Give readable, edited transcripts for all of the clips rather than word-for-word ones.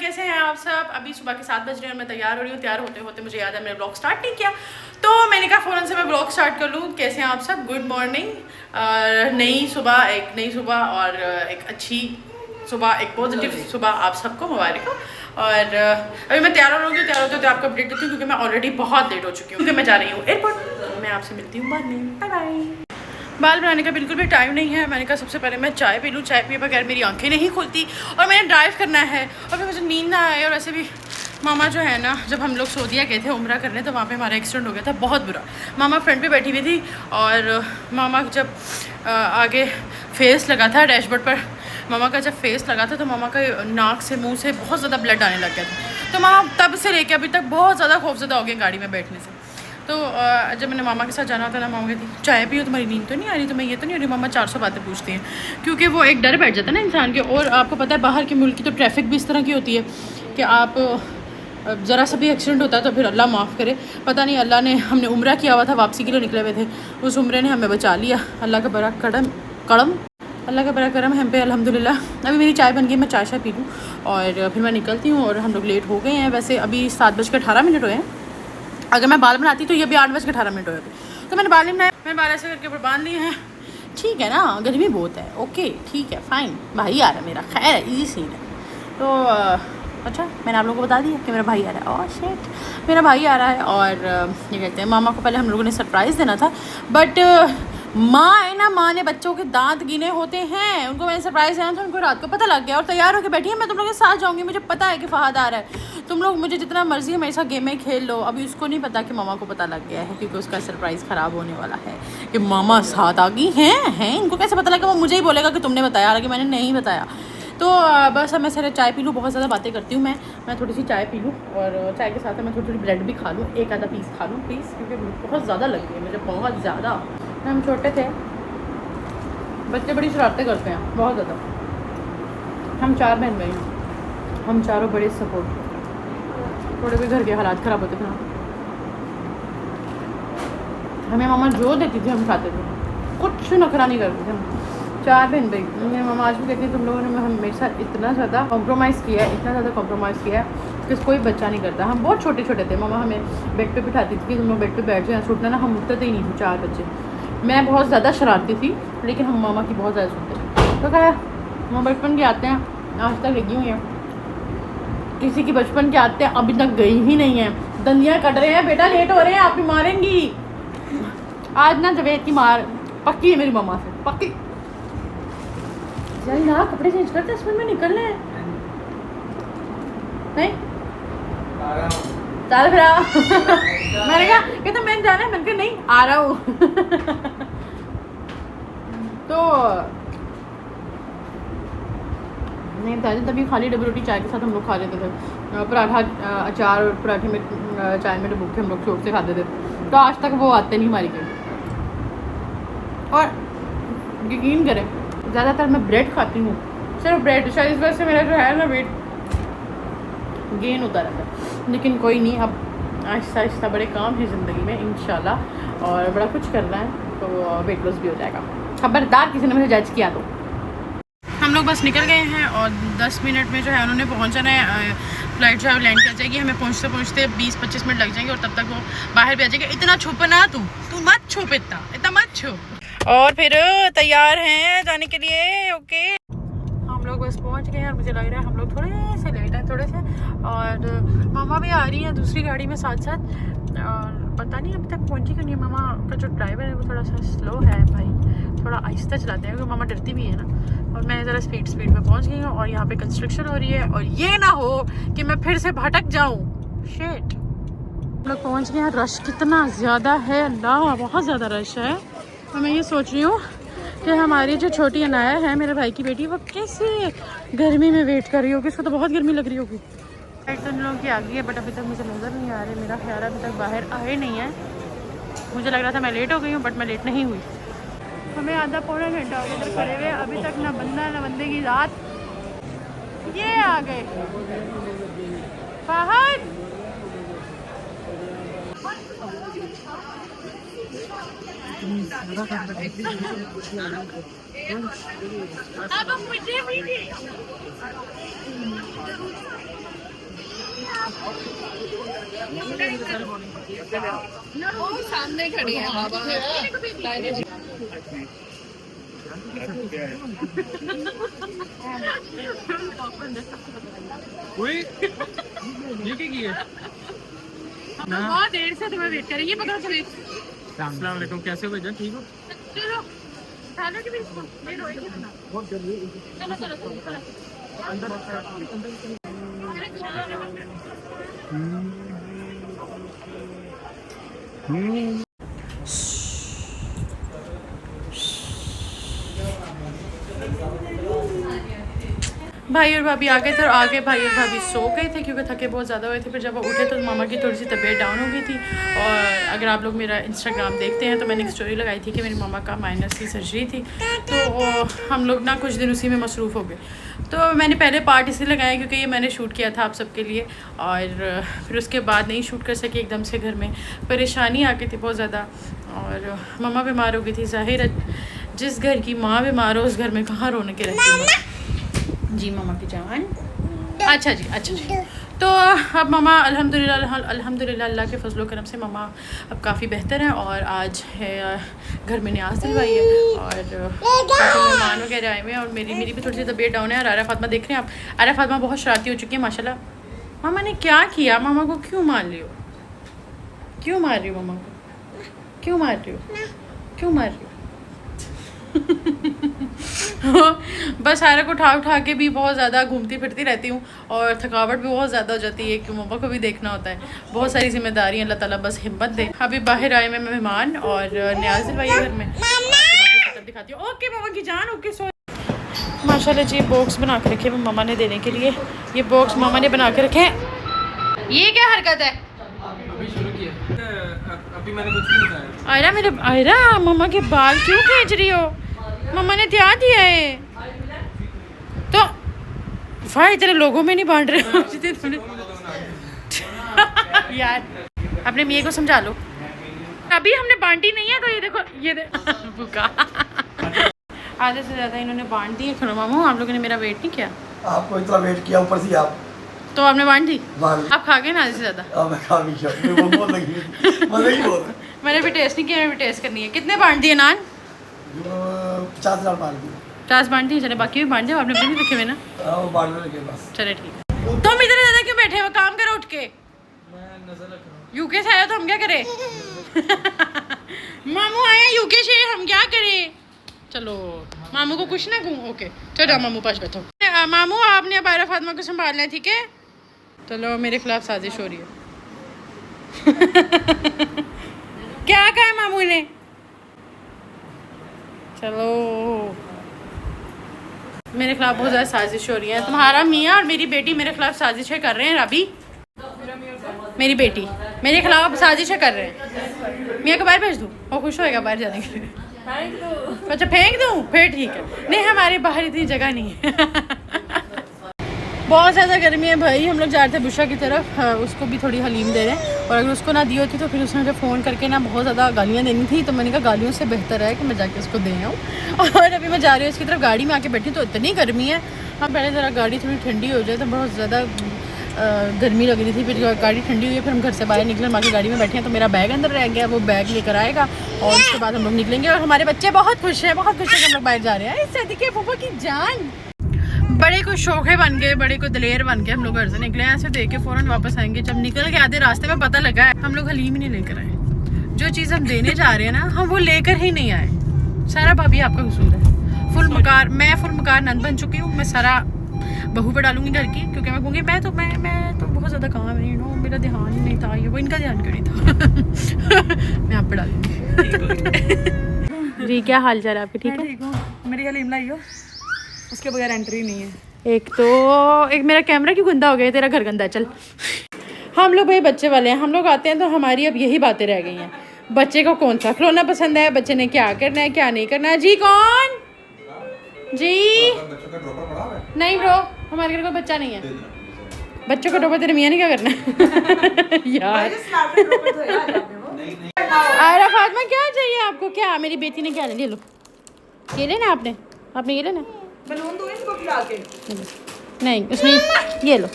कैसे हैं आप सब। अभी सुबह के 7 बज रहे हैं, मैं तैयार हो रही हूँ। तैयार होते होते मुझे याद है मैंने ब्लॉग स्टार्ट नहीं किया, तो मैंने कहा फ़ौरन से मैं ब्लॉग स्टार्ट कर लूँ। कैसे हैं आप सब। Good morning. नई सुबह और एक अच्छी सुबह, एक पॉजिटिव सुबह आप सबको मुबारक हो। और अभी मैं तैयार हो रही हूँ, तैयार होते होते आपको अपडेट देती हूँ क्योंकि मैं ऑलरेडी बहुत लेट हो चुकी हूँ, क्योंकि मैं जा रही हूँ एयरपोर्ट। मैं आपसे मिलती हूँ बाद में। Bye bye. बाल बनाने का बिल्कुल भी टाइम नहीं है। मैंने कहा सबसे पहले मैं चाय पी लूँ, चाय पिए बगैर मेरी आंखें नहीं खुलती, और मैंने ड्राइव करना है और फिर मुझे नींद ना आए। और वैसे भी मामा जो है ना, जब हम लोग सऊदीया गए थे उम्रा करने, तो वहाँ पे हमारा एक्सीडेंट हो गया था बहुत बुरा। मामा फ्रंट पे बैठी हुई थी और मामा जब आगे फेस लगा था डैशबोर्ड पर, मामा का जब फेस लगा था तो मामा का नाक से मुँह से बहुत ज़्यादा ब्लड आने लग गया था। तो मामा तब से लेके अभी तक बहुत ज़्यादा खौफज़दा हो गई गाड़ी में बैठने से। तो जब मैंने मामा के साथ जाना होता ना, मामा कहती चाय पियो, तुम्हारी नींद तो नहीं आ रही, तो मैं ये तो नहीं हो रही। मामा 400 बातें पूछती हैं, क्योंकि वो एक डर बैठ जाता है ना इंसान के। और आपको पता है बाहर के मुल्क की तो ट्रैफिक भी इस तरह की होती है कि आप ज़रा सा भी एक्सीडेंट होता है तो फिर अल्लाह माफ़ करे। पता नहीं अल्लाह ने, हमने उम्रा किया हुआ था, वापसी के लिए निकले हुए थे, उस उम्रे ने हमें बचा लिया। अल्लाह का बड़ा कड़म अल्लाह का बड़ा करम हम पे अल्हम्दुलिल्लाह। अभी मेरी चाय बन गई, मैं चाय पी लूँ और फिर मैं निकलती हूँ। और हम लोग लेट हो गए हैं, वैसे अभी 7:18 हुए हैं। अगर मैं बाल बनाती तो ये भी 8:18 हुए थे। तो मैंने बाल नहीं बनाया, मैंने बाल ऐसे करके ऊपर बांध लिए हैं। ठीक है ना, गर्मी बहुत है, ओके ठीक है फाइन। भाई आ रहा है मेरा, खैर है, इजी सीन है। तो अच्छा, मैंने आप लोगों को बता दिया कि मेरा भाई आ रहा है। और शिट, मेरा भाई आ रहा है। और ये कहते हैं मामा को पहले हम लोगों ने सरप्राइज़ देना था, बट माँ है ना, माँ ने बच्चों के दांत गिने होते हैं, उनको मैंने सरप्राइज़ देना था। उनको रात को पता लग गया और तैयार होकर बैठी है, मैं तुम लोगों के साथ जाऊँगी, मुझे पता है कि फ़हद आ रहा है। तुम लोग मुझे जितना मर्जी है मेरे साथ गेमें खेल लो। अभी उसको नहीं पता कि मामा को पता लग गया है, क्योंकि उसका सरप्राइज़ ख़राब होने वाला है कि मामा साथ आ गई हैं। इनको कैसे पता लगा? वो मुझे ही बोलेगा कि तुमने बताया, हालांकि मैंने नहीं बताया। तो बस अब मैं सारे चाय पी लूँ, बहुत ज़्यादा बातें करती हूँ मैं थोड़ी सी चाय पी लूँ और चाय के साथ मैं थोड़ी ब्रेड भी खा लूँ, एक आधा पीस खा लूँ प्लीज़, क्योंकि बहुत ज़्यादा लगी है मुझे, बहुत ज़्यादा। हम छोटे थे, बच्चे बड़ी शरारतें करते हैं बहुत ज़्यादा। हम 4 बहन भाई हैं, हम चारों बड़े सपोर्ट। थोड़े भी घर के हालात ख़राब होते थे ना, हमें मामा जो देती थी हम खाते थे, कुछ नखरा नहीं करते थे हम 4 बहन भाई। मेरे मामा आज भी कहती है तुम लोगों ने मेरे साथ इतना ज़्यादा कॉम्प्रोमाइज़ किया है, इतना ज़्यादा कॉम्प्रोमाइज़ किया है कि कोई बच्चा नहीं करता। हम बहुत छोटे छोटे थे, मामा हमें बेड पे बिठाती थी कि तुम लोग बेड पे बैठ जाए, छूटना ना। हम उठते ही नहीं थे 4 बच्चे। मैं बहुत ज़्यादा शरारती थी, लेकिन हम मामा की बहुत ज़्यादा सुनते थे। तो क्या हम बचपन के आते हैं, आज तक लगी हुई हैं। किसी की बचपन के आते हैं अभी तक गई ही नहीं है। दंदियाँ कट रहे हैं, बेटा लेट हो रहे हैं, आप भी मारेंगी। आज ना जवेद की मार पक्की है मेरी मामा से, पक्की। चल ना, कपड़े चेंज करते हैं, इसमें निकलना है नहीं चल फिर मैंने कहा कहता मैंने जाना है, मैंने कहा नहीं आ रहा हूँ। तो नहीं बताया तभी खाली डबल रोटी चाय के साथ हम लोग खा लेते थे। पराठा अचार और पराठे में चाय में डूब के हम लोग शौक से खाते थे। तो आज तक वो आते नहीं हमारी कहीं। और यकीन करें ज़्यादातर मैं ब्रेड खाती हूँ, सिर्फ ब्रेड। शायद इस वजह से मेरा जो है ना वेट गेन होता रहता है। लेकिन कोई नहीं, अब आहिस्ता आहिस्ता बड़े काम है ज़िंदगी में इंशाल्लाह, और बड़ा कुछ करना है, तो वेट लॉस भी हो जाएगा। खबरदार किसी ने मुझे जज किया तो। हम लोग बस निकल गए हैं और 10 मिनट में जो है उन्होंने पहुंचना है। फ्लाइट जो है लैंड कर जाएगी, हमें पहुंचते पहुंचते 20-25 मिनट लग जाएंगे, और तब तक वो बाहर भी आ जाएगा। इतना छुप ना, तू मत छुप, इतना मत छुप। और फिर तैयार हैं जाने के लिए। ओके, हम लोग बस पहुंच गए हैं और मुझे लग रहा है हम लोग थोड़े से लेट हैं, थोड़े से। और मामा भी आ रही हैं दूसरी गाड़ी में साथ साथ, और पता नहीं अभी तक पहुंची क्यों नहीं। मामा का जो ड्राइवर है वो थोड़ा सा स्लो है भाई, थोड़ा आहिस्ता चलाते हैं, क्योंकि मामा डरती भी है ना। और मैं ज़रा स्पीड में पहुंच गई हूँ, और यहाँ पे कंस्ट्रक्शन हो रही है, और ये ना हो कि मैं फिर से भटक जाऊँ। शिट, हम लोग पहुँच गए हैं। रश कितना ज़्यादा है, अल्लाह बहुत ज़्यादा रश है। और मैं ये सोच रही हूँ कि हमारी जो छोटी अनाया है, मेरे भाई की बेटी, वो कैसे गर्मी में वेट कर रही होगी, उसको तो बहुत गर्मी लग रही होगी। फ्लाइट तो इन लोगों की आ गई है, बट अभी तक मुझे नज़र नहीं आ रही। मेरा ख्याल अभी तक बाहर आए नहीं है। मुझे लग रहा था मैं लेट हो गई हूँ, बट मैं लेट नहीं हुई। हमें आधा पौना घंटा हो गया इधर खड़े हुए, अभी तक ना बंदा ना बंदे की रात। ये आ गए फहद। अब मुझे भी सामने खड़ी है बहुत देर से तुम्हें वेट कर रही है। पकड़ो प्लीज। अस्सलाम वालेकुम, कैसे हो भैया? ठीक हो? चलो खाना की भी लेट होएगी ना। चलो चलो चलो अंदर भाई और भाभी आ गए थे और आगे भाई और भाभी सो गए थे क्योंकि थके बहुत ज़्यादा हुए थे। फिर जब वो उठे तो मामा की थोड़ी सी तबीयत डाउन हो गई थी। और अगर आप लोग मेरा इंस्टाग्राम देखते हैं तो मैंने एक स्टोरी लगाई थी कि मेरी मामा का माइनस की सर्जरी थी, तो हम लोग ना कुछ दिन उसी में मसरूफ़ हो गए। तो मैंने पहले पार्ट इसलिए लगाया क्योंकि ये मैंने शूट किया था आप सबके लिए, और फिर उसके बाद नहीं शूट कर सकी एकदम से। घर में परेशानी आ गई थी बहुत ज़्यादा और मम्मा बीमार हो गई थी। ज़ाहिर है जिस घर की माँ बीमार हो उस घर में कहाँ रौनक रहती है। जी मामा की जान। अच्छा जी, अच्छा जी। तो अब मामा अल्हम्दुलिल्लाह अल्लाह के फजलो करम से मामा अब काफ़ी बेहतर हैं। और आज है घर में न्याज दिलवाई है और मेहमान वगैरह आए हुए हैं। और मेरी भी थोड़ी सी तबीयत डाउन है। और आरा फातिमा देख रहे हैं आप, आरा फातिमा बहुत शरारती हो चुकी है माशाल्लाह। मामा ने क्या किया? मामा को क्यों मार रही हो? क्यों मार रही हो मामा को? क्यों मार रही हो? क्यों मार रही हो? बस सारा को उठा के भी बहुत ज़्यादा घूमती फिरती रहती हूँ और थकावट भी बहुत ज़्यादा हो जाती है कि मम्मा को भी देखना होता है। बहुत सारी जिम्मेदारी अल्लाह ताला बस हिम्मत दे। अभी बाहर आए मैं मेहमान और न्याज दिलवाई घर में दिखाती हूँ। ओके मामा की जान, ओके सो। माशाल्लाह जी बॉक्स बना के रखे मम्मा ने देने के लिए। ये बॉक्स मामा ने बना के रखे। ये क्या हरकत है? अभी शुरू किया, अभी मैंने कुछ भी नहीं खाया। आयरा मेरे आयरा मम्मा के बाल क्यों खींच रही हो? मम्मा ने क्या दिया है? तो भाई तेरे लोगों में नहीं बांट रहे हो यार अपने मियाँ को समझा लो। अभी हमने बांटी नहीं है तो ये देखो ये भूखा आधे से ज़्यादा इन्होंने बांट दी है। खनो मामू आप लोगों ने मेरा वेट नहीं किया। आपको इतना वेट किया ऊपर से आप तो आपने बांट दी। आप खा गए ना आधे से ज़्यादा। मैं खा भी मैंने भी टेस्ट नहीं किया, मैंने भी टेस्ट करनी है। कितने बांट दिए नान? 50,000 बांट दिए। 50 बांट दिए। चले बाकी भी बांट दिए, आपने भी नहीं रखे हुए ना? वो बांटने लगे बस। चले ठीक है। तुम इधर ज़्यादा क्यों बैठे हो? काम करो उठ के। मैं नजर रख रहा हूँ। यूके से आया तो हम क्या करें? मामू आया यूके से, हम क्या करें? चलो मामू को कुछ ना कहूँ। ओके चलो मामू पास बैठो। मामू आपने अब आयरा फातिमा को संभालना है, ठीक है? चलो मेरे खिलाफ साजिश हो रही है। क्या कहा है मामू ने? चलो मेरे खिलाफ बहुत ज़्यादा साजिश हो रही है। तुम्हारा मियाँ और मेरी बेटी मेरे खिलाफ साजिशें कर रहे हैं। रबी मेरी बेटी मेरे खिलाफ साजिशें कर रहे हैं। मियाँ को बाहर भेज दूँ? वो खुश होएगा बाहर जाने के लिए। अच्छा फेंक दूँ? फिर ठीक है। नहीं हमारे बाहर इतनी जगह नहीं है। बहुत ज़्यादा गर्मी है भाई। हम लोग जा रहे थे बुशा की तरफ, उसको भी थोड़ी हलीम दे रहे हैं। और अगर उसको ना दी होती तो फिर उसने मुझे फ़ोन करके ना बहुत ज़्यादा गालियाँ देनी थी। तो मैंने कहा गालियों से बेहतर है कि मैं जाके उसको दे आऊँ। और अभी मैं जा रही हूँ इसकी तरफ, गाड़ी में आके बैठी तो इतनी गर्मी है। हाँ पहले ज़रा गाड़ी थोड़ी ठंडी हो जाए तो बहुत ज़्यादा गर्मी लग रही थी। फिर गाड़ी ठंडी हुई है, फिर हम घर से बाहर निकले, हम आगे गाड़ी में बैठे हैं। तो मेरा बैग अंदर रह गया, वो बैग लेकर आएगा और उसके बाद हम लोग निकलेंगे। और हमारे बच्चे बहुत खुश हैं, बहुत खुश हैं कि हम लोग बाहर जा रहे हैं। इससे देखिए फूफा की जान। बड़े को शौक़े बन गए, बड़े को दलेर बन गए। हम लोग घर से निकले हैं, ऐसे देख के फ़ौरन वापस आएंगे। जब निकल के आधे रास्ते में पता लगा है हम लोग हलीम ही नहीं लेकर आए। जो चीज़ हम देने जा रहे हैं ना हम वो लेकर ही नहीं आए। सारा भाभी आपका कसूर है। फुल मकार मैं फुल मकार नंद बन चुकी हूँ। मैं सारा बहू पे डालूंगी घर की, क्योंकि मैं कहूँगी मैं तो बहुत ज़्यादा काम है, यू नो मेरा ध्यान ही नहीं था, ये वो इनका ध्यान क्यों नहीं था। मैं आप पे डालूंगी। जी क्या हाल चाल आपके? ठीक है ठीक हूँ। मेरी हलीम लाई हो, उसके बगैर एंट्री नहीं है। एक मेरा कैमरा क्यों गंदा हो गया? तेरा घर गंदा। चल हम लोग भाई बच्चे वाले हैं, हम लोग आते हैं तो हमारी अब यही बातें रह गई हैं। बच्चे को कौन सा खिलौना पसंद है, बच्चे ने क्या करना है क्या नहीं करना है। जी कौन? जी नहीं ब्रो, हमारे घर कोई बच्चा नहीं है। बच्चों का ड्रॉपर तेरे मियाँ ने क्या करना है? यार आयरा फातिमा क्या चाहिए आपको? क्या मेरी बेटी ने क्या ले लो? ये लेना आपने ये लेना? बलून दो इनको खिला के। नहीं उसमें ये लो,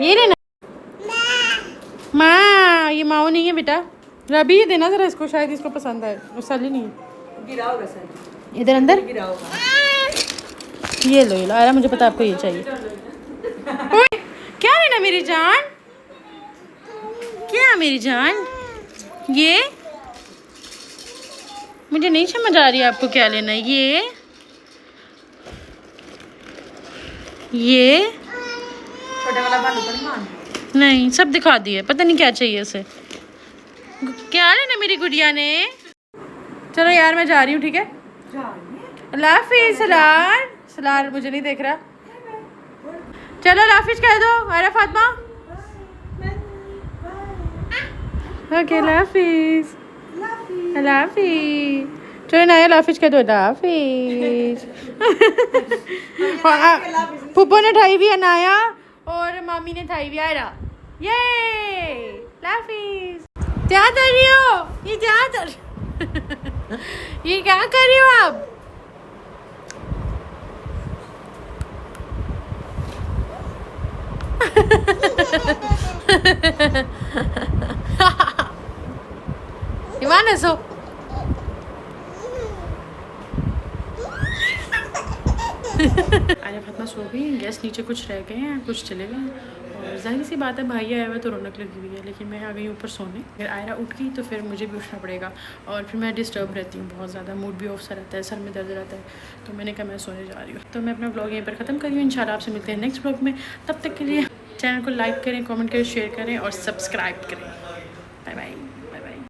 ये लेना। ये माओ नहीं है बेटा। रबी ये देना जरा इसको, शायद इसको पसंद आए। वो सली नहीं है, गिरा होगा सर, इधर अंदर गिरा होगा। ये लो, ये लो। अरे मुझे पता आपको ये चाहिए। ओए, क्या लेना मेरी जान? क्या मेरी जान? ये मुझे नहीं समझ आ रही है आपको क्या लेना है। ये छोटे वाला भालू तो नहीं मान। नहीं, सब दिखा दिए, पता नहीं क्या चाहिए उसे। क्या लेना मेरी गुड़िया ने? चलो यार मैं जा रही हूँ, ठीक है? अल्लाह हाफिज़। सलार सलार मुझे नहीं देख रहा। चलो अल्लाह हाफिज़ कह दो। अरे फातिमा, ओके अल्लाह हाफिज़। अल्लाह हाफिज़। चलो ना अल्लाह हाफिज़ कह दो। अल्लाह हाफिज़। पुप्पो ने ठाई भी अनाया और मामी ने ठाई भी आयरा। ये अल्लाह हाफिज़। क्या कर रही हो? ये क्या कर ये क्या कर रही हो आप? ईमान है सो। अरे फातिमा सो गई। गेस्ट नीचे कुछ रह गए हैं, कुछ चले गए हैं। और जाहिर सी बात है भाई आया हुआ तो रौनक लगी हुई है, लेकिन मैं आ गई ऊपर सोने। अगर आयरा उठ गई तो फिर मुझे भी उठना पड़ेगा और फिर मैं डिस्टर्ब रहती हूँ बहुत ज़्यादा। मूड भी ऑफ सा रहता है, सर में दर्द रहता है। तो मैंने कहा मैं सोने जा रही हूँ। तो मैं अपना व्लॉग यहीं पर ख़त्म कर रही हूँ। इंशाल्लाह आपसे मिलते हैं नेक्स्ट व्लॉग में। तब तक के लिए चैनल को लाइक करें, कमेंट करें, शेयर करें और सब्सक्राइब करें। Bye bye.